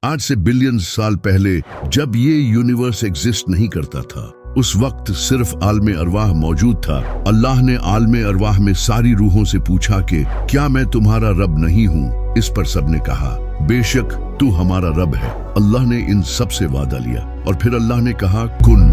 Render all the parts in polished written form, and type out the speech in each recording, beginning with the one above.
आज से बिलियन साल पहले जब ये यूनिवर्स एग्जिस्ट नहीं करता था, उस वक्त सिर्फ आलमे अरवाह मौजूद था। अल्लाह ने आलमे अरवाह में सारी रूहों से पूछा कि क्या मैं तुम्हारा रब नहीं हूँ? इस पर सबने कहा बेशक तू हमारा रब है। अल्लाह ने इन सब से वादा लिया और फिर अल्लाह ने कहा कुन,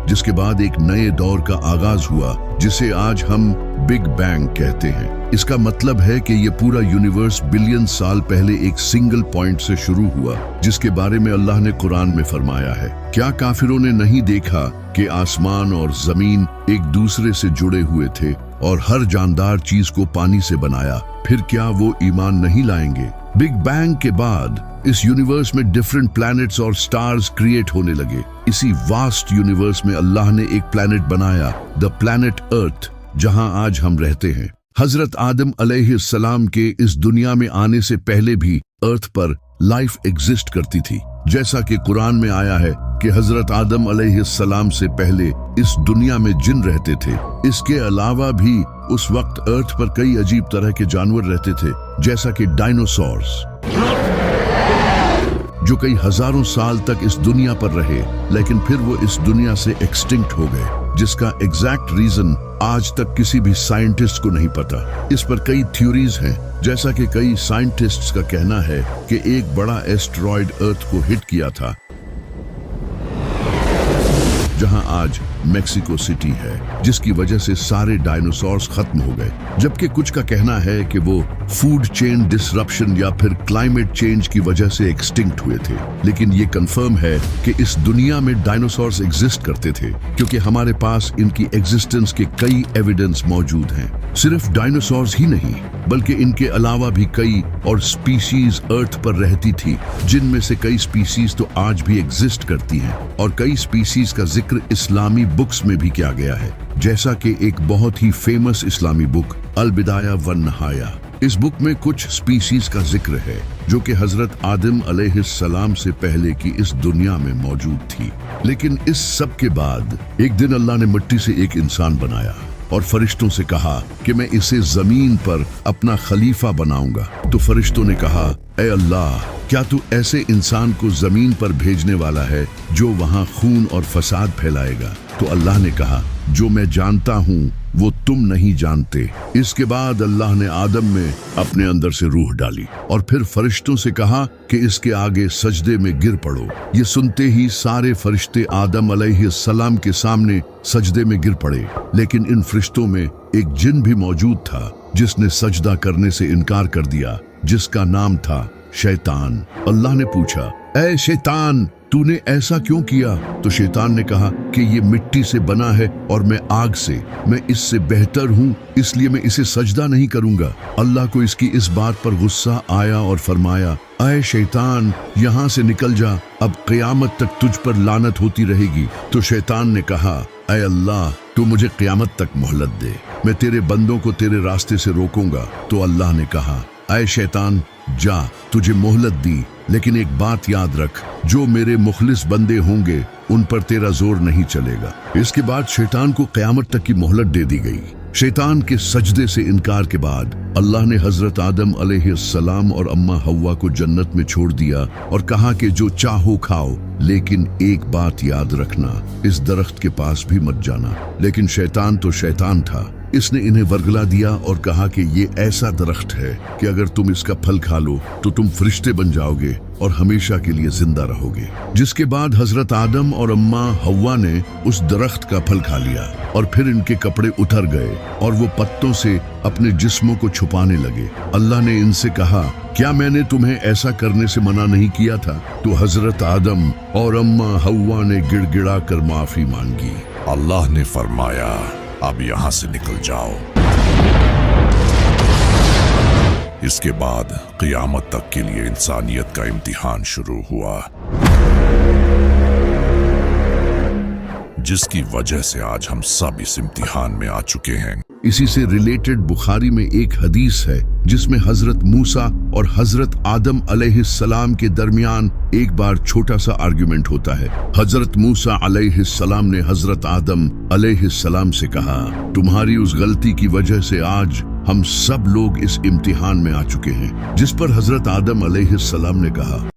जिसके बाद एक नए दौर का आगाज हुआ जिसे आज हम बिग बैंग कहते हैं। इसका मतलब है कि ये पूरा यूनिवर्स बिलियन साल पहले एक सिंगल पॉइंट से शुरू हुआ, जिसके बारे में अल्लाह ने कुरान में फरमाया है, क्या काफिरों ने नहीं देखा कि आसमान और जमीन एक दूसरे से जुड़े हुए थे और हर जानदार चीज को पानी से बनाया, फिर क्या वो ईमान नहीं लाएंगे? बिग बैंग के बाद इस यूनिवर्स में डिफरेंट प्लैनेट्स और स्टार्स क्रिएट होने लगे। इसी वास्ट यूनिवर्स में अल्लाह ने एक प्लैनेट बनाया, द प्लैनेट अर्थ, जहां आज हम रहते हैं। हजरत आदम अलैहिस्सलाम के इस दुनिया में आने से पहले भी अर्थ पर लाइफ एग्जिस्ट करती थी। जैसा कि कुरान में आया है कि हजरत आदम अलैहिस्सलाम से पहले इस दुनिया में जिन रहते थे। इसके अलावा भी उस वक्त अर्थ पर कई अजीब तरह के जानवर रहते थे, जैसा कि डायनासोर्स, जो कई हजारों साल तक इस दुनिया पर रहे, लेकिन फिर वो इस दुनिया से एक्सटिंक्ट हो गए, जिसका एग्जैक्ट रीजन आज तक किसी भी साइंटिस्ट को नहीं पता। इस पर कई थ्योरीज हैं, जैसा कि कई साइंटिस्ट्स का कहना है कि एक बड़ा एस्टेरॉयड अर्थ को हिट किया था, जहां आज मेक्सिको सिटी है, जिसकी वजह से सारे डायनासोर्स खत्म हो गए। जबकि कुछ का कहना है कि वो फूड चेन डिसरप्शन या फिर क्लाइमेट चेंज की वजह से एक्सटिंक्ट हुए थे। लेकिन ये कंफर्म है कि इस दुनिया में डायनासोर्स एग्जिस्ट करते थे, क्योंकि हमारे पास इनकी एग्जिस्टेंस के कई एविडेंस मौजूद हैं। सिर्फ डायनासोर्स ही नहीं, बल्कि इनके अलावा भी कई और स्पीशीज अर्थ पर रहती थी, जिनमें से कई स्पीशीज तो आज भी एग्जिस्ट करती हैं, और कई स्पीशीज का जिक्र इस्लामी बुक्स में भी किया गया है, जैसा कि एक बहुत ही फेमस इस्लामी बुक अल बिदाया वन नहाया। इस बुक में कुछ स्पीशीज का जिक्र है जो कि हजरत आदम अलैहिस्सलाम से पहले की इस दुनिया में मौजूद थी। लेकिन इस सब के बाद एक दिन अल्लाह ने मिट्टी से एक इंसान बनाया और फरिश्तों से कहा कि मैं इसे जमीन पर अपना खलीफा बनाऊंगा। तो फरिश्तों ने कहा, ए अल्लाह, क्या तू ऐसे इंसान को जमीन पर भेजने वाला है जो वहां खून और फसाद फैलाएगा? तो अल्लाह ने कहा, जो मैं जानता हूँ वो तुम नहीं जानते। इसके बाद अल्लाह ने आदम में अपने अंदर से रूह डाली और फिर फरिश्तों से कहा कि इसके आगे सजदे में गिर पड़ो। ये सुनते ही सारे फरिश्ते आदम अलैहिस्सलाम के सामने सजदे में गिर पड़े। लेकिन इन फरिश्तों में एक जिन भी मौजूद था जिसने सजदा करने से इनकार कर दिया, जिसका नाम था शैतान। अल्लाह ने पूछा, ऐ शैतान, तूने ऐसा क्यों किया? तो शैतान ने कहा कि ये मिट्टी से बना है और मैं आग से, मैं इससे बेहतर हूँ, इसलिए मैं इसे सजदा नहीं करूंगा। अल्लाह को इसकी इस बात पर गुस्सा आया और फरमाया, ऐ शैतान, यहाँ से निकल जा, अब क़यामत तक तुझ पर लानत होती रहेगी। तो शैतान ने कहा, ऐ अल्लाह, तू मुझे क़यामत तक मोहलत दे, मैं तेरे बंदों को तेरे रास्ते से रोकूंगा। तो अल्लाह ने कहा, ऐ शैतान, जा, तुझे मोहलत दी, लेकिन एक बात याद रख, जो मेरे मुखलिस बंदे होंगे उन पर तेरा जोर नहीं चलेगा। इसके बाद शैतान को क़यामत तक की मोहलत दे दी गई। शैतान के सजदे से इनकार के बाद अल्लाह ने हजरत आदम अलैहिस्सलाम और अम्मा हव्वा को जन्नत में छोड़ दिया और कहा कि जो चाहो खाओ, लेकिन एक बात याद रखना, इस दरख्त के पास भी मत जाना। लेकिन शैतान तो शैतान था, इसने इन्हें वर्गला दिया और कहा कि ये ऐसा दरख्त है कि अगर तुम इसका फल खा लो तो तुम फरिश्ते बन जाओगे और हमेशा के लिए जिंदा रहोगे। जिसके बाद हजरत आदम और अम्मा हव्वा ने उस दरख्त का फल खा लिया और फिर इनके कपड़े उतर गए और वो पत्तों से अपने जिस्मों को छुपाने लगे। अल्लाह ने इनसे कहा, क्या मैंने तुम्हें ऐसा करने से मना नहीं किया था? तो हजरत आदम और अम्मा हव्वा ने गिड़गिड़ा कर माफी मांगी। अल्लाह ने फरमाया, अब यहाँ से निकल जाओ। इसके बाद क़यामत तक के लिए इंसानियत का इम्तिहान शुरू हुआ, जिसकी वजह से आज हम सब इस इम्तिहान में आ चुके हैं। इसी से रिलेटेड बुखारी में एक हदीस है जिसमें हजरत मूसा और हजरत आदम अलैहिस्सलाम के दरमियान एक बार छोटा सा आर्गुमेंट होता है। हजरत मूसा अलैहिस्सलाम ने हजरत आदम अलैहिस्सलाम से कहा, तुम्हारी उस गलती की वजह से आज हम सब लोग इस इम्तिहान में आ चुके हैं जिस पर हजरत आदम अलैहिस्सलाम ने कहा,